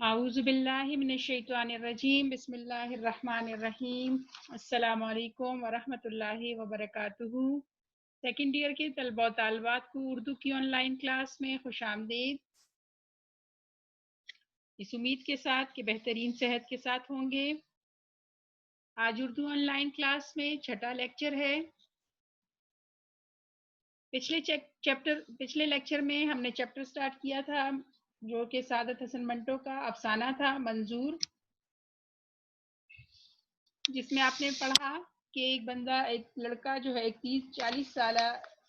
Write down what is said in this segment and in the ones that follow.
اعوذ باللہ من الشیطان الرجیم بسم اللہ الرحمن الرحیم السلام علیکم ورحمۃ اللہ وبرکاتہ۔ سیکنڈ ایئر کے طلباء و طالبات کو اردو کی آن لائن کلاس میں خوش آمدید۔ اس امید کے ساتھ کہ بہترین صحت کے ساتھ ہوں گے۔ آج اردو آن لائن کلاس میں چھٹا لیکچر ہے۔ پچھلے لیکچر میں ہم نے چیپٹر سٹارٹ کیا تھا جو کہ سعادت حسن منٹو کا افسانہ تھا منظور، جس میں آپ نے پڑھا کہ ایک بندہ، ایک لڑکا جو ہے، ایک 30-40 سالہ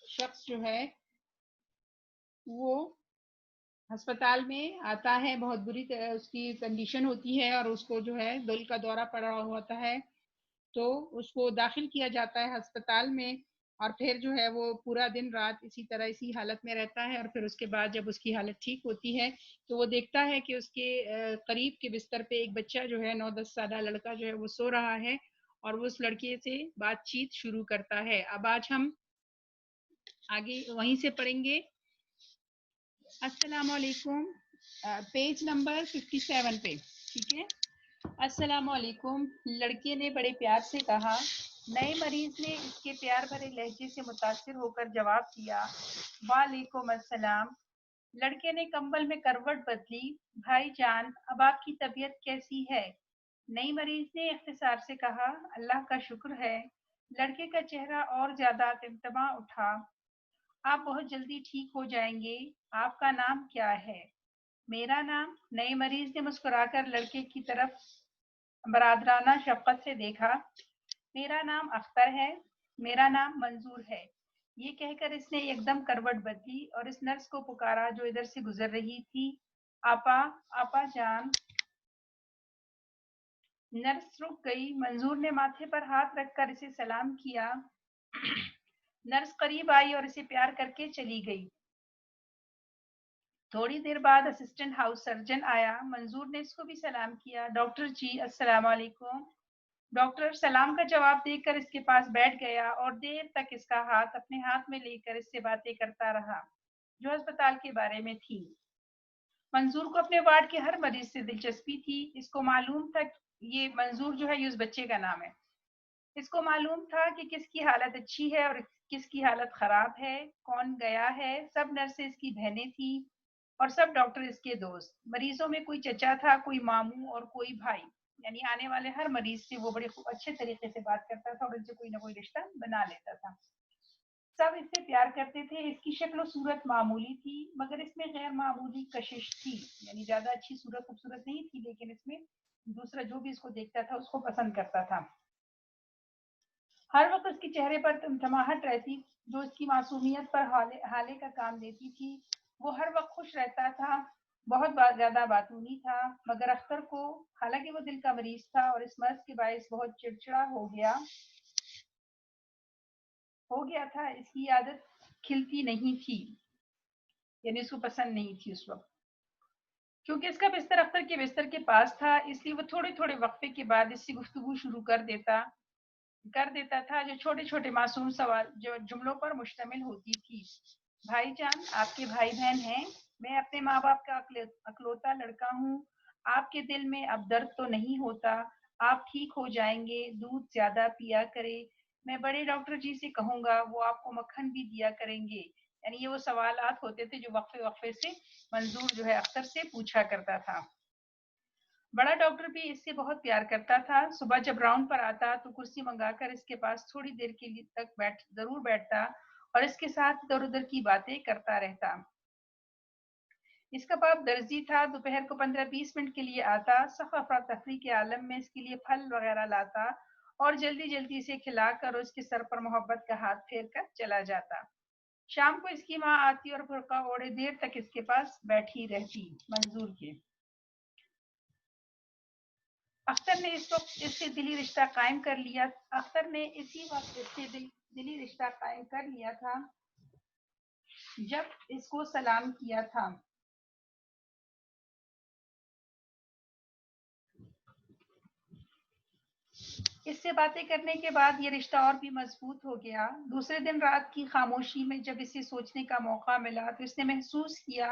شخص جو ہے وہ ہسپتال میں آتا ہے، بہت بری طرح اس کی کنڈیشن ہوتی ہے اور اس کو جو ہے دل کا دورہ پڑا ہوتا ہے، تو اس کو داخل کیا جاتا ہے ہسپتال میں، اور پھر جو ہے وہ پورا دن رات اسی طرح اسی حالت میں رہتا ہے، اور پھر اس کے بعد جب اس کی حالت ٹھیک ہوتی ہے تو وہ دیکھتا ہے کہ اس کے قریب کے بستر پہ ایک بچہ جو ہے 9-10 سالہ لڑکا جو ہے وہ سو رہا ہے، اور وہ اس لڑکے سے بات چیت شروع کرتا ہے۔ اب آج ہم آگے وہیں سے پڑھیں گے۔ السلام علیکم، پیج نمبر 57 پہ، ٹھیک ہے۔ السلام علیکم، لڑکے نے بڑے پیار سے کہا۔ نئے مریض نے اس کے پیار بھرے لہجے سے متاثر ہو کر جواب دیا، وعلیکم السلام۔ لڑکے نے کمبل میں کروٹ بدلی، بھائی جان اب آپ کی طبیعت کیسی ہے؟ نئی مریض نے اختصار سے کہا، اللہ کا شکر ہے۔ لڑکے کا چہرہ اور زیادہ ٹمٹما اٹھا، آپ بہت جلدی ٹھیک ہو جائیں گے۔ آپ کا نام کیا ہے؟ میرا نام، نئے مریض نے مسکرا کر لڑکے کی طرف برادرانہ شفقت سے دیکھا، میرا نام اختر ہے۔ میرا نام منظور ہے۔ یہ کہہ کر اس نے ایک دم کروٹ بدلی اور اس نرس کو پکارا جو ادھر سے گزر رہی تھی، آپا، آپا جان۔ نرس رک گئی۔ منظور نے ماتھے پر ہاتھ رکھ کر اسے سلام کیا۔ نرس قریب آئی اور اسے پیار کر کے چلی گئی۔ تھوڑی دیر بعد اسسٹنٹ ہاؤس سرجن آیا۔ منظور نے اس کو بھی سلام کیا، ڈاکٹر جی السلام علیکم۔ ڈاکٹر سلام کا جواب دے کر اس کے پاس بیٹھ گیا اور دیر تک اس کا ہاتھ اپنے ہاتھ میں لے کر اس سے باتیں کرتا رہا جو ہسپتال کے بارے میں تھی۔ منظور کو اپنے وارڈ کے ہر مریض سے دلچسپی تھی۔ اس کو معلوم تھا، یہ منظور جو ہے یہ اس بچے کا نام ہے، اس کو معلوم تھا کہ کس کی حالت اچھی ہے اور کس کی حالت خراب ہے، کون گیا ہے۔ سب نرسیں اس کی بہنیں تھیں اور سب ڈاکٹر اس کے دوست۔ مریضوں میں کوئی چچا تھا، کوئی ماموں اور کوئی بھائی، یعنی آنے والے ہر مریض سے وہ بڑے اچھے طریقے سے بات کرتا تھا اور ان سے کوئی نہ کوئی رشتہ بنا لیتا تھا۔ سب اس سے پیار کرتے تھے۔ اس کی شکل و صورت معمولی تھی مگر اس میں غیر معمولی کشش تھی، یعنی زیادہ اچھی صورت خوبصورت نہیں تھی لیکن اس میں دوسرا جو بھی اس کو دیکھتا تھا اس کو پسند کرتا تھا۔ ہر وقت اس کے چہرے پر تمتماہٹ رہتی جو اس کی معصومیت پر حالے کا کام دیتی تھی۔ وہ ہر وقت خوش رہتا تھا، بہت زیادہ باتونی تھا، مگر اختر کو، حالانکہ وہ دل کا مریض تھا اور اس مرض کے باعث بہت چڑچڑا ہو گیا تھا، اس کی عادت کھلتی نہیں تھی، یعنی اس کو پسند نہیں تھی اس وقت۔ کیونکہ اس کا بستر اختر کے بستر کے پاس تھا اس لیے وہ تھوڑے تھوڑے وقفے کے بعد اس سے گفتگو شروع کر دیتا تھا جو چھوٹے چھوٹے معصوم سوال جو جملوں پر مشتمل ہوتی تھی۔ بھائی جان آپ کے بھائی بہن ہیں؟ میں اپنے ماں باپ کا اکلوتا لڑکا ہوں۔ آپ کے دل میں اب درد تو نہیں ہوتا؟ آپ ٹھیک ہو جائیں گے، دودھ زیادہ پیا کرے۔ میں بڑے ڈاکٹر جی سے کہوں گا، وہ آپ کو مکھن بھی دیا کریں گے۔ یعنی یہ وہ سوالات ہوتے تھے جو وقفے وقفے سے منظور جو ہے اختر سے پوچھا کرتا تھا۔ بڑا ڈاکٹر بھی اس سے بہت پیار کرتا تھا۔ صبح جب راؤنڈ پر آتا تو کرسی منگا کر اس کے پاس تھوڑی دیر کے لیے تک ضرور بیٹھتا اور اس کے ساتھ ادھر ادھر کی باتیں کرتا رہتا۔ اس کا باپ درزی تھا، دوپہر کو 15-20 منٹ کے لیے آتا، سخت افراتفری کے عالم میں اس کے لیے پھل وغیرہ لاتا اور جلدی جلدی اسے کھلا کر اس کے سر پر محبت کا ہاتھ پھیر کر چلا جاتا۔ شام کو اس کی ماں آتی اور برقع اوڑھے دیر تک اس کے پاس بیٹھی رہتی۔ منظور کے اختر نے اس وقت اس سے دلی رشتہ قائم کر لیا تھا جب اس کو سلام کیا تھا۔ اس سے باتیں کرنے کے بعد یہ رشتہ اور بھی مضبوط ہو گیا۔ دوسرے دن رات کی خاموشی میں جب اسے سوچنے کا موقع ملا تو اس نے محسوس کیا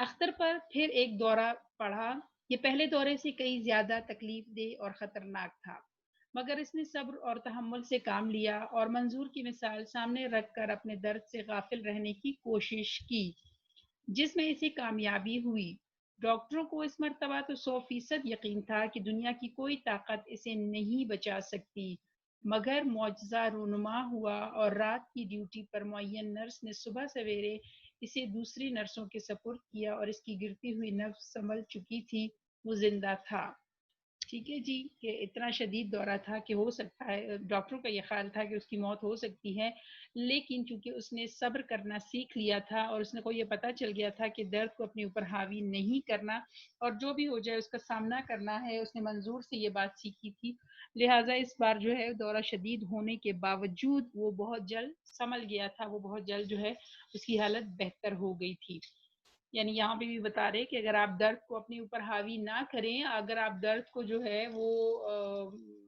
اختر پر پھر ایک دورہ پڑا۔ یہ پہلے دورے سے کئی زیادہ تکلیف دہ اور خطرناک تھا، مگر اس نے صبر اور تحمل سے کام لیا اور منظور کی مثال سامنے رکھ کر اپنے درد سے غافل رہنے کی کوشش کی، جس میں اسے کامیابی ہوئی۔ ڈاکٹروں کو اس مرتبہ تو 100% یقین تھا کہ دنیا کی کوئی طاقت اسے نہیں بچا سکتی، مگر معجزہ رونما ہوا اور رات کی ڈیوٹی پر معین نرس نے صبح سویرے اسے دوسری نرسوں کے سپرد کیا اور اس کی گرتی ہوئی نفس سنبھل چکی تھی، وہ زندہ تھا۔ ٹھیک ہے جی، کہ اتنا شدید دورہ تھا کہ ہو سکتا ہے، ڈاکٹروں کا یہ خیال تھا کہ اس کی موت ہو سکتی ہے، لیکن چونکہ اس نے صبر کرنا سیکھ لیا تھا اور اس کو یہ پتہ چل گیا تھا کہ درد کو اپنے اوپر حاوی نہیں کرنا اور جو بھی ہو جائے اس کا سامنا کرنا ہے، اس نے منظور سے یہ بات سیکھی تھی، لہٰذا اس بار جو ہے دورہ شدید ہونے کے باوجود وہ بہت جلد سنبھل گیا تھا، وہ بہت جلد جو ہے اس کی حالت بہتر ہو گئی تھی۔ یعنی یہاں پہ بھی بتا رہے کہ اگر آپ درد کو اپنے اوپر حاوی نہ کریں، اگر آپ درد کو جو ہے وہ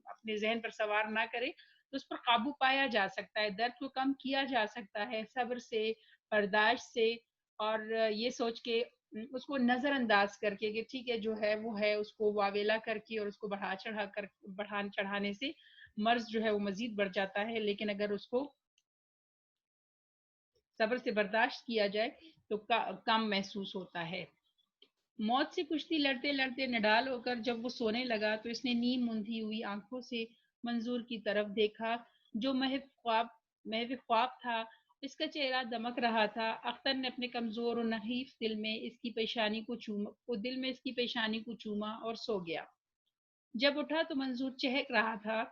اپنے ذہن پر سوار نہ کریں تو اس پر قابو پایا جا سکتا ہے، درد کو کم کیا جا سکتا ہے صبر سے، برداشت سے، اور یہ سوچ کے اس کو نظر انداز کر کے کہ ٹھیک ہے جو ہے وہ ہے، اس کو واویلا کر کے اور اس کو بڑھا چڑھانے سے مرض جو ہے وہ مزید بڑھ جاتا ہے، لیکن اگر اس کو صبر سے برداشت کیا جائے تو کم محسوس ہوتا ہے۔ موت سے کشتی لڑتے لڑتے نڈال ہو کر جب وہ سونے لگا تو اس نے نیم مندھی ہوئی آنکھوں سے منظور کی طرف دیکھا، جو محو خواب تھا۔ اس کا چہرہ دمک رہا تھا۔ اختر نے اپنے کمزور اور نحیف دل میں اس کی پیشانی کو چوما اور سو گیا۔ جب اٹھا تو منظور چہک رہا تھا،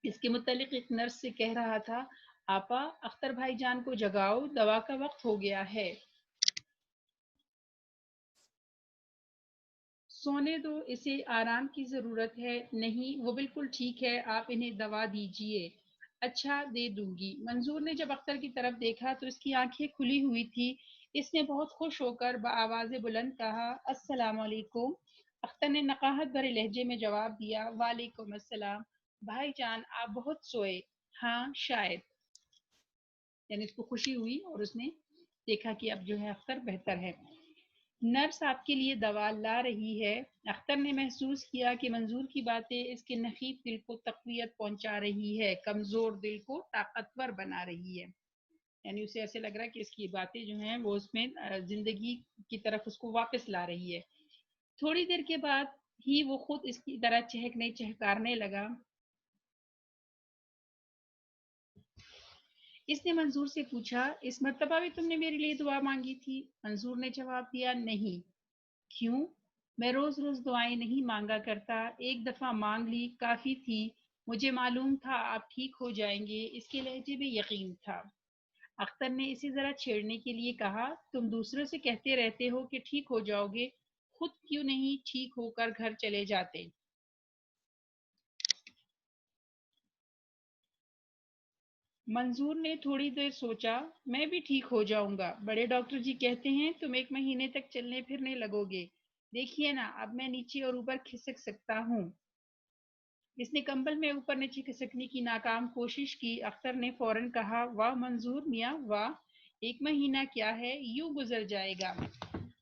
اس کے متعلق ایک نرس سے کہہ رہا تھا، آپا اختر بھائی جان کو جگاؤ، دوا کا وقت ہو گیا ہے۔ سونے دو، اسے آرام کی ضرورت ہے۔ نہیں وہ بالکل ٹھیک ہے، آپ انہیں دوا دیجئے۔ اچھا دے دوں گی۔ منظور نے جب اختر کی طرف دیکھا تو اس کی آنکھیں کھلی ہوئی تھی۔ اس نے بہت خوش ہو کر بآواز بلند کہا، السلام علیکم۔ اختر نے نقاہت بھرے لہجے میں جواب دیا، وعلیکم السلام۔ بھائی جان آپ بہت سوئے۔ ہاں شاید۔ یعنی اس کو خوشی ہوئی اور اس نے دیکھا کہ اب جو ہے اختر بہتر ہے۔ نرس آپ کے لیے دوا لا رہی ہے۔ اختر نے محسوس کیا کہ منظور کی باتیں اس کے نحیف دل کو تقویت پہنچا رہی ہے، کمزور دل کو طاقتور بنا رہی ہے۔ یعنی اسے ایسے لگ رہا ہے کہ اس کی باتیں جو ہیں وہ اس میں زندگی کی طرف اس کو واپس لا رہی ہے۔ تھوڑی دیر کے بعد ہی وہ خود اس کی طرح چہکارنے لگا۔ اس نے منظور سے پوچھا، اس مرتبہ بھی تم نے میرے لیے دعا مانگی تھی؟ منظور نے جواب دیا، نہیں۔ کیوں؟ میں روز روز دعائیں نہیں مانگا کرتا، ایک دفعہ مانگ لی کافی تھی، مجھے معلوم تھا آپ ٹھیک ہو جائیں گے۔ اس کے لہجے میں یقین تھا۔ اختر نے اسے ذرا چھیڑنے کے لیے کہا، تم دوسروں سے کہتے رہتے ہو کہ ٹھیک ہو جاؤ گے، خود کیوں نہیں ٹھیک ہو کر گھر چلے جاتے؟ منظور نے تھوڑی دیر سوچا، میں بھی ٹھیک ہو جاؤں گا، بڑے ڈاکٹر جی کہتے ہیں تم 1 مہینے تک چلنے پھرنے لگو گے، دیکھیے نا اب میں نیچے اور اوپر کھسک سکتا ہوں۔ اس نے کمبل میں اوپر نیچے کھسکنے کی ناکام کوشش کی۔ اختر نے فوراً کہا، واہ منظور میاں واہ، 1 مہینہ کیا ہے، یوں گزر جائے گا۔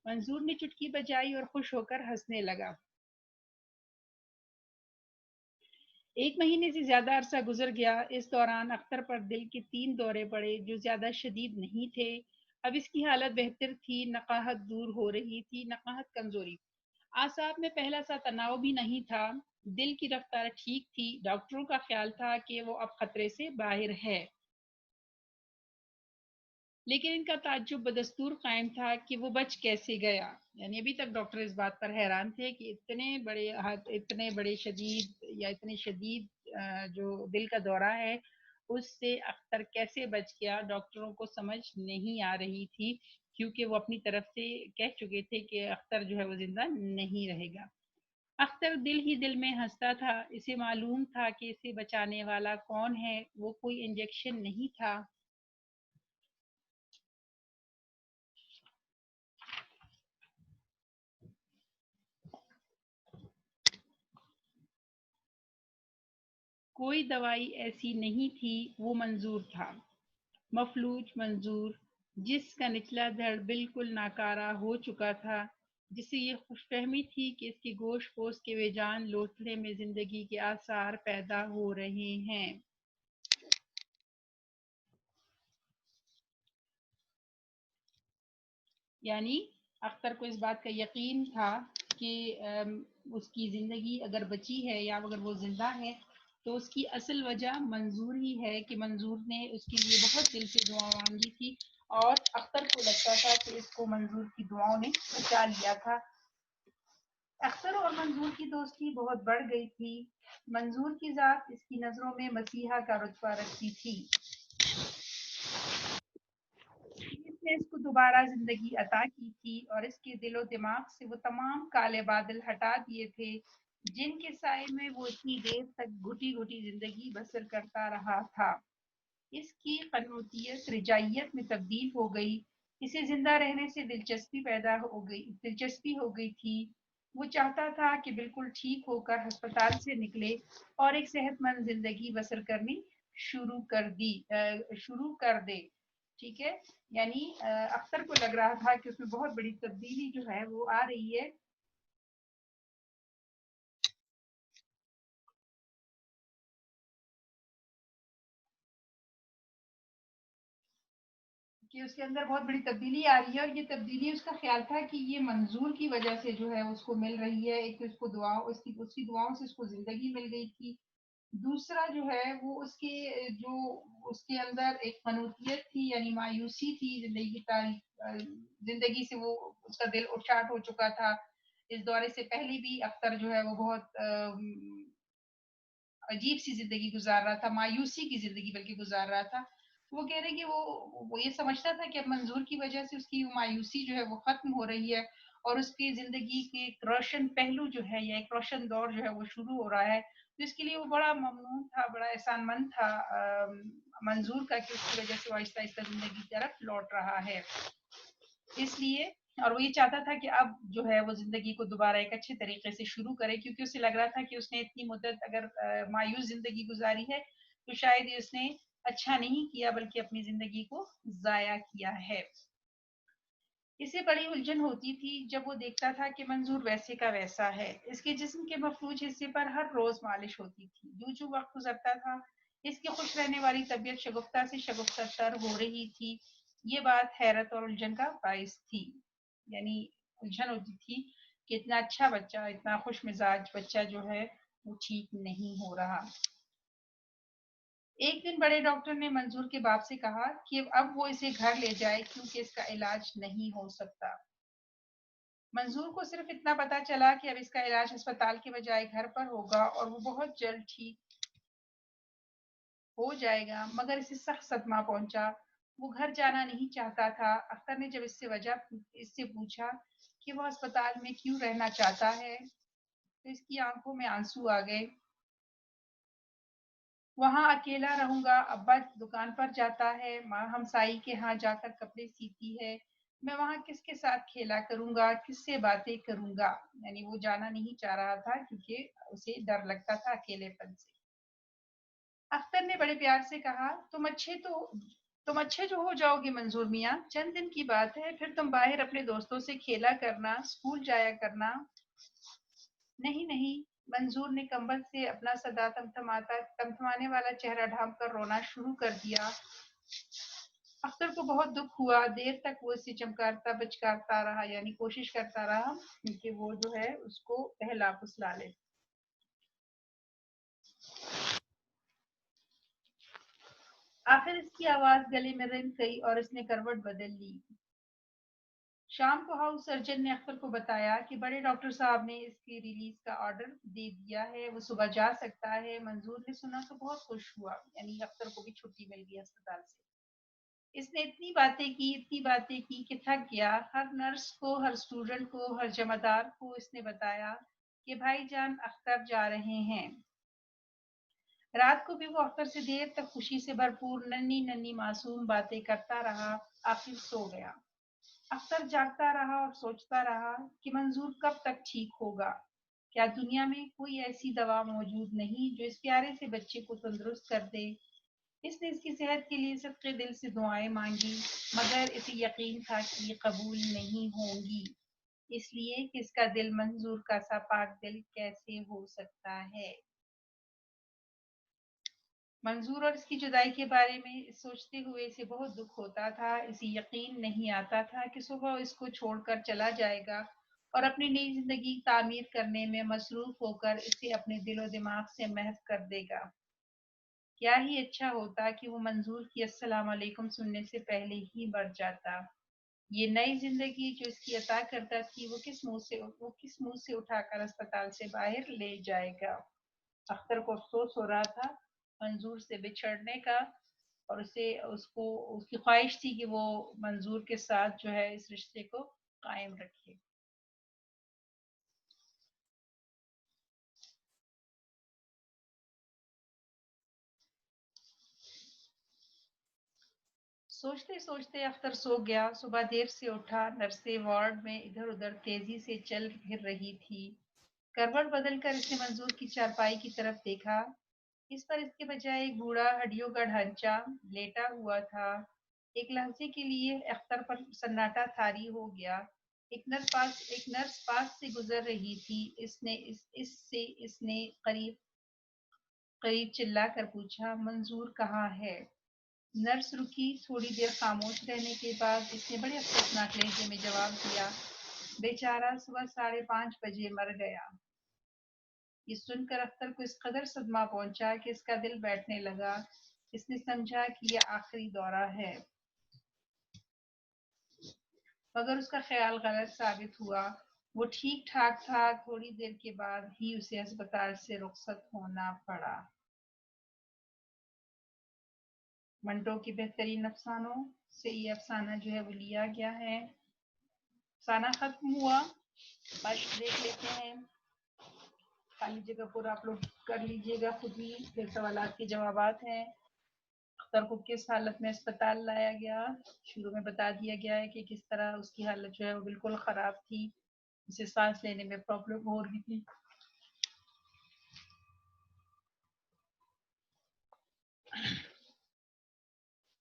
منظور نے چٹکی بجائی اور خوش ہو کر ہنسنے لگا۔ 1 مہینے سے زیادہ عرصہ گزر گیا۔ اس دوران اختر پر دل کے 3 دورے پڑے جو زیادہ شدید نہیں تھے۔ اب اس کی حالت بہتر تھی، نقاہت دور ہو رہی تھی، نقاہت کمزوری۔ اعصاب میں پہلا سا تناؤ بھی نہیں تھا، دل کی رفتار ٹھیک تھی، ڈاکٹروں کا خیال تھا کہ وہ اب خطرے سے باہر ہے۔ لیکن ان کا تعجب بدستور قائم تھا کہ وہ بچ کیسے گیا۔ یعنی ابھی تک ڈاکٹر اس بات پر حیران تھے کہ اتنے بڑے شدید یا اتنے شدید جو دل کا دورہ ہے اس سے اختر کیسے بچ گیا، ڈاکٹروں کو سمجھ نہیں آ رہی تھی، کیونکہ وہ اپنی طرف سے کہہ چکے تھے کہ اختر جو ہے وہ زندہ نہیں رہے گا۔ اختر دل ہی دل میں ہنستا تھا، اسے معلوم تھا کہ اسے بچانے والا کون ہے، وہ کوئی انجیکشن نہیں تھا، کوئی دوائی ایسی نہیں تھی، وہ منظور تھا، مفلوج منظور، جس کا نچلا دھڑ بالکل ناکارہ ہو چکا تھا، جسے یہ خوش فہمی تھی کہ اس کی گوشت پوست کے بے جان لوتھڑے میں زندگی کے آثار پیدا ہو رہے ہیں۔ یعنی اختر کو اس بات کا یقین تھا کہ اس کی زندگی اگر بچی ہے یا اگر وہ زندہ ہے تو اس کی اصل وجہ منظور ہی ہے کہ منظور نے اس کے لیے بہت دل سے دعا مانگی تھی، اور اختر کو لگتا تھا کہ اس کو منظور کی دعاؤں نے بچا لیا تھا۔ اختر اور منظور کی دوستی بہت بڑھ گئی تھی۔ منظور کی ذات اس کی نظروں میں مسیحا کا رتبہ رکھتی تھی۔ اس نے اس کو دوبارہ زندگی عطا کی تھی اور اس کے دل و دماغ سے وہ تمام کالے بادل ہٹا دیے تھے جن کے سائے میں وہ اتنی دیر تک گھٹی گھٹی زندگی بسر کرتا رہا تھا۔ اس کی قنوتیت رجائیت میں تبدیل ہو گئی، اسے زندہ رہنے سے دلچسپی ہو گئی تھی۔ وہ چاہتا تھا کہ بالکل ٹھیک ہو کر ہسپتال سے نکلے اور ایک صحت مند زندگی بسر کرنی شروع کر دے۔ ٹھیک ہے، یعنی اختر کو لگ رہا تھا کہ اس میں بہت بڑی تبدیلی جو ہے وہ آ رہی ہے، کہ اس کے اندر بہت بڑی تبدیلی آ رہی ہے، اور یہ تبدیلی اس کا خیال تھا کہ یہ منظور کی وجہ سے جو ہے اس کو مل رہی ہے۔ ایک تو اس کو اس کی دعاؤں سے اس کو زندگی مل گئی تھی، دوسرا جو ہے وہ اس کے اندر ایک قنوتیت تھی، یعنی مایوسی تھی زندگی کی تاریخ، زندگی سے وہ اس کا دل اچاٹ ہو چکا تھا۔ اس دورے سے پہلے بھی اختر جو ہے وہ بہت عجیب سی زندگی گزار رہا تھا، مایوسی کی زندگی بلکہ گزار رہا تھا۔ وہ کہہ رہے کہ وہ یہ سمجھتا تھا کہ اب منظور کی وجہ سے اس کی مایوسی جو ہے وہ ختم ہو رہی ہے اور اس کی زندگی کے ایک روشن پہلو جو ہے یا ایک روشن دور جو ہے وہ شروع ہو رہا ہے، تو اس کے لیے وہ بڑا ممنون تھا، بڑا احسان مند تھا منظور کا، کہ اس کی وجہ سے وہ آہستہ آہستہ زندگی کی طرف لوٹ رہا ہے۔ اس لیے اور وہ یہ چاہتا تھا کہ اب جو ہے وہ زندگی کو دوبارہ ایک اچھے طریقے سے شروع کرے، کیونکہ اسے لگ رہا تھا کہ اس نے اتنی مدت اگر مایوس زندگی گزاری ہے تو شاید اس نے اچھا نہیں کیا بلکہ اپنی زندگی کو ضائع کیا ہے۔ اسے بڑی الجھن ہوتی تھی جب وہ دیکھتا تھا کہ منظور ویسے کا ویسا ہے۔ اس کے جسم کے مفلوج حصے پر ہر روز مالش ہوتی تھی۔ جو وقت گزرتا تھا اس کی خوش رہنے والی طبیعت شگفتہ سے شگفتہ تر ہو رہی تھی۔ یہ بات حیرت اور الجھن کا باعث تھی، یعنی الجھن ہوتی تھی کہ اتنا اچھا بچہ، اتنا خوش مزاج بچہ جو ہے وہ ٹھیک نہیں ہو رہا۔ ایک دن بڑے ڈاکٹر نے منظور کے باپ سے کہا کہ اب وہ اسے گھر لے جائے کیونکہ اس کا علاج نہیں ہو سکتا۔ منظور کو صرف اتنا پتا چلا کہ اب اس کا علاج ہسپتال کے بجائے گھر پر ہوگا اور وہ بہت جلد ٹھیک ہو جائے گا، مگر اسے سخت صدمہ پہنچا۔ وہ گھر جانا نہیں چاہتا تھا۔ اختر نے جب اس سے پوچھا کہ وہ ہسپتال میں کیوں رہنا چاہتا ہے تو اس کی آنکھوں میں آنسو آ گئے۔ وہاں اکیلا رہوں گا، ابا دکان پر جاتا ہے، ماں ہمسائی کے ہاں جا کر کپڑے سیتی ہے، میں وہاں کس کے ساتھ کھیلا کروں گا، کس سے باتیں کروں گا۔ یعنی وہ جانا نہیں چاہ رہا تھا کیونکہ اسے ڈر لگتا تھا اکیلے پن سے۔ اختر نے بڑے پیار سے کہا تم اچھے جو ہو جاؤ گے منظور میاں، چند دن کی بات ہے، پھر تم باہر اپنے دوستوں سے کھیلا کرنا، اسکول جایا کرنا۔ نہیں نہیں، منظور نے کمبل سے اپنا سدا تمتمانے والا چہرہ ڈھانپ کر رونا شروع کر دیا۔ اختر کو بہت دکھ ہوا، دیر تک وہ اسے چمکارتا بچکارتا رہا، یعنی کوشش کرتا رہا کہ وہ جو ہے اس کو بہلا پھسلا لے۔ آخر اس کی آواز گلے میں رن گئی اور اس نے کروٹ بدل لی۔ شام کو ہاؤس سرجن نے اختر کو بتایا کہ بڑے ڈاکٹر صاحب نے اس کی ریلیز کا آرڈر دے دیا ہے، وہ صبح جا سکتا ہے۔ منظور نے سنا تو بہت خوش ہوا، یعنی اختر کو بھی چھٹی مل گئی اسپتال سے۔ اس نے اتنی باتیں کی کہ تھک گیا۔ ہر نرس کو، ہر اسٹوڈنٹ کو، ہر جمع دار کو اس نے بتایا کہ بھائی جان اختر جا رہے ہیں۔ رات کو بھی وہ اختر سے دیر تک خوشی سے بھرپور ننھی ننھی معصوم باتیں کرتا رہا، آخر سو گیا۔ اختر جاگتا رہا اور سوچتا رہا کہ منظور کب تک ٹھیک ہوگا۔ کیا دنیا میں کوئی ایسی دوا موجود نہیں جو اس پیارے سے بچے کو تندرست کر دے؟ اس نے اس کی صحت کے لیے صدقے دل سے دعائیں مانگی، مگر اسے یقین تھا کہ یہ قبول نہیں ہوں گی، اس لیے کہ اس کا دل منظور کا سا پاک دل کیسے ہو سکتا ہے۔ منظور اور اس کی جدائی کے بارے میں سوچتے ہوئے اسے بہت دکھ ہوتا تھا۔ اسے یقین نہیں آتا تھا کہ صبح اس کو چھوڑ کر چلا جائے گا اور اپنی نئی زندگی تعمیر کرنے میں مصروف ہو کر اسے اپنے دل و دماغ سے محو کر دے گا۔ کیا ہی اچھا ہوتا کہ وہ منظور کی السلام علیکم سننے سے پہلے ہی مر جاتا۔ یہ نئی زندگی جو اس کی عطا کرتا تھی وہ کس منہ سے اٹھا کر اسپتال سے باہر لے جائے گا۔ اختر کو افسوس ہو رہا تھا منظور سے بچھڑنے کا، اور اس کی خواہش تھی کہ وہ منظور کے ساتھ جو ہے اس رشتے کو قائم رکھے۔ سوچتے سوچتے اختر سو گیا۔ صبح دیر سے اٹھا، نرسیں وارڈ میں ادھر ادھر تیزی سے چل پھر رہی تھی۔ کروٹ بدل کر اس نے منظور کی چارپائی کی طرف دیکھا۔ اس پر اس کے بجائے ایک بوڑھا ہڈیوں کا ڈھانچہ لیٹا ہوا تھا۔ ایک لحظے کے لیے اختر پر سناٹا طاری ہو گیا۔ ایک نرس پاس سے گزر رہی تھی۔ اس نے قریب قریب چلا کر پوچھا، منظور کہاں ہے؟ نرس رکی، تھوڑی دیر خاموش رہنے کے بعد اس نے بڑے افسوسناک لہجے میں جواب دیا، بیچارہ صبح 5:30 بجے مر گیا۔ یہ سن کر اختر کو اس قدر صدمہ پہنچا کہ اس کا دل بیٹھنے لگا۔ اس نے سمجھا کہ یہ آخری دورہ ہے، مگر اس کا خیال غلط ثابت ہوا۔ وہ ٹھیک ٹھاک تھا۔ تھوڑی دیر کے بعد ہی اسے ہسپتال سے رخصت ہونا پڑا۔ منٹو کے بہترین افسانوں سے یہ افسانہ جو ہے وہ لیا گیا ہے۔ افسانہ ختم ہوا، مشق دیکھ لیتے ہیں۔ خالی جگہ پورا آپ لوگ کر لیجئے گا خود ہی، پھر سوالات کے جوابات ہیں۔ اختر کو کس حالت میں اسپتال لایا گیا؟ شروع میں بتا دیا گیا ہے کہ کس طرح اس کی حالت جو ہے وہ بالکل خراب تھی، اسے سانس لینے میں پرابلم ہو رہی تھی،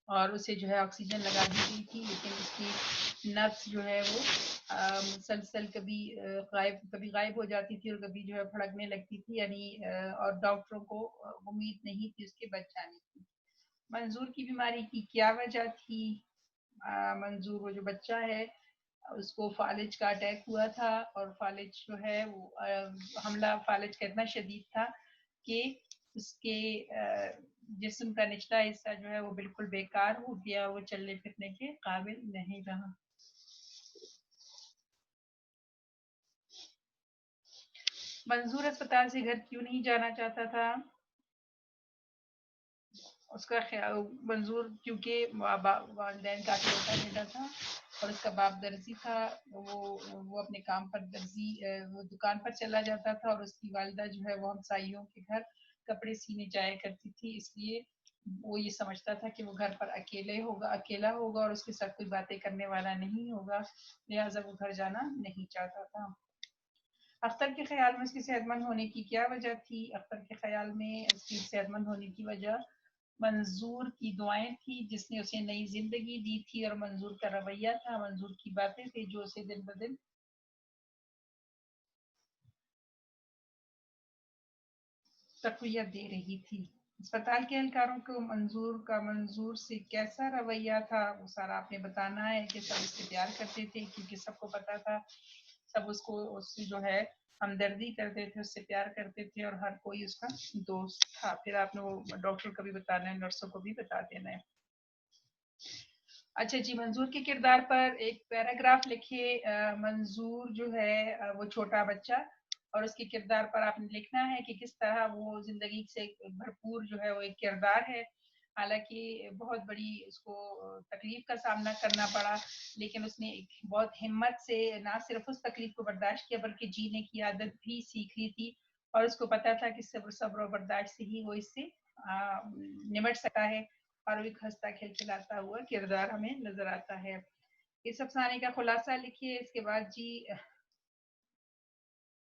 اور اسے جو ہے آکسیجن لگا دی گئی تھی، لیکن اس کی نفس جو ہے وہ مسلسل کبھی غائب ہو جاتی تھی اور کبھی جو ہے پھڑکنے لگتی تھی، یعنی اور ڈاکٹروں کو امید نہیں تھی اس کے بچ جانے کی۔ منظور کی بیماری کی کیا وجہ تھی؟ منظور وہ جو بچہ ہے اس کو فالج کا اٹیک ہوا تھا، اور فالج جو ہے وہ حملہ فالج کا اتنا شدید تھا کہ اس کے جسم کا نچلا حصہ جو ہے وہ بالکل بیکار ہو گیا، وہ چلنے پھرنے کے قابل نہیں رہا۔ منظور اسپتال سے گھر کیوں نہیں جانا چاہتا تھا؟ اس کا منظور کیونکہ والدین کا اکلوتا بیٹا تھا اور اس کا باپ درزی تھا، وہ اپنے کام پر وہ دکان پر چلا جاتا تھا، اور اس کی والدہ جو ہے وہ ہمسائیوں کے گھر کپڑے سینے جایا کرتی تھی، اس لیے وہ یہ سمجھتا تھا کہ وہ گھر پر اکیلا ہوگا اور اس کے ساتھ کوئی باتیں کرنے والا نہیں ہوگا، لہٰذا وہ گھر جانا نہیں چاہتا تھا۔ اختر کے خیال میں اس کی صحت مند ہونے کی کیا وجہ تھی؟ اختر کے خیال میں اس کی صحت مند ہونے کی وجہ منظور کی دعائیں تھی، جس نے اسے نئی زندگی دی تھی، اور منظور کا رویہ تھا، منظور کی باتیں تھی جو اسے دن بدن تقویت دے رہی تھی۔ اسپتال کے اہلکاروں کو منظور سے کیسا رویہ تھا وہ سارا آپ نے بتانا ہے، کہ سب اس سے پیار کرتے تھے کیونکہ سب کو پتا تھا، سب اس سے جو ہے ہمدردی کرتے تھے، اس سے پیار کرتے تھے، اور ہر کوئی اس کا دوست تھا۔ پھر آپ نے وہ ڈاکٹر کو بھی بتانا ہے، نرسوں کو بھی بتا دینا ہے۔ اچھا جی، منظور کے کردار پر ایک پیراگراف لکھیے۔ منظور جو ہے وہ چھوٹا بچہ، اور اس کے کردار پر آپ نے لکھنا ہے کہ کس طرح وہ زندگی سے بھرپور جو ہے وہ ایک کردار ہے، حالانکہ بہت بڑی اس کو تکلیف کا سامنا کرنا پڑا، لیکن اس نے ایک بہت ہمت سے نہ صرف اس تکلیف کو برداشت کیا بلکہ جینے کی عادت بھی سیکھ لی تھی، اور اس کو پتا تھا کہ صبر و برداشت سے ہی وہ اس سے نمٹ سکتا ہے، اور ایک ہنستا کھلکھلاتا ہوا کردار ہمیں نظر آتا ہے۔ اس افسانے کا خلاصہ لکھیے۔ اس کے بعد جی